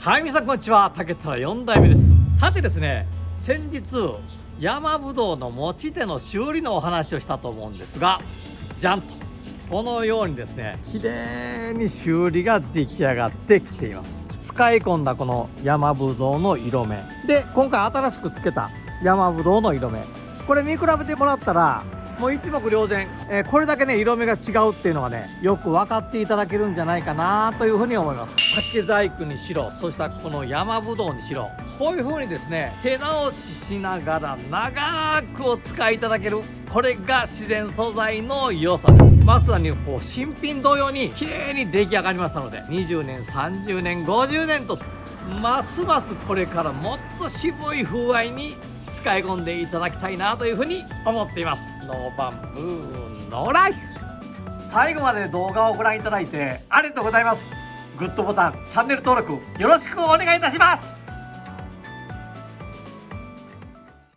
はい、皆さんこんにちは。竹田4代目です。さてですね、先日山ぶどうの持ち手の修理のお話をしたと思うんですが、じゃんとこのようにですね、綺麗に修理が出来上がってきています。使い込んだこの山ぶどうの色目で、今回新しくつけた山ぶどうの色目、これ見比べてもらったらもう一目瞭然、これだけね色目が違うっていうのがねよく分かっていただけるんじゃないかなというふうに思います。竹細工にしろ、そしたこの山ぶどうにしろ、こういうふうにですね手直ししながら長くお使いいただける、これが自然素材の良さです。まさにこう新品同様に綺麗に出来上がりましたので、20年30年50年とますますこれからもっと渋い風合いに使い込んでいただきたいなというふうに思っています。ノーバンブーノーライフ。最後まで動画をご覧いただいてありがとうございます。グッドボタン、チャンネル登録よろしくお願いいたします。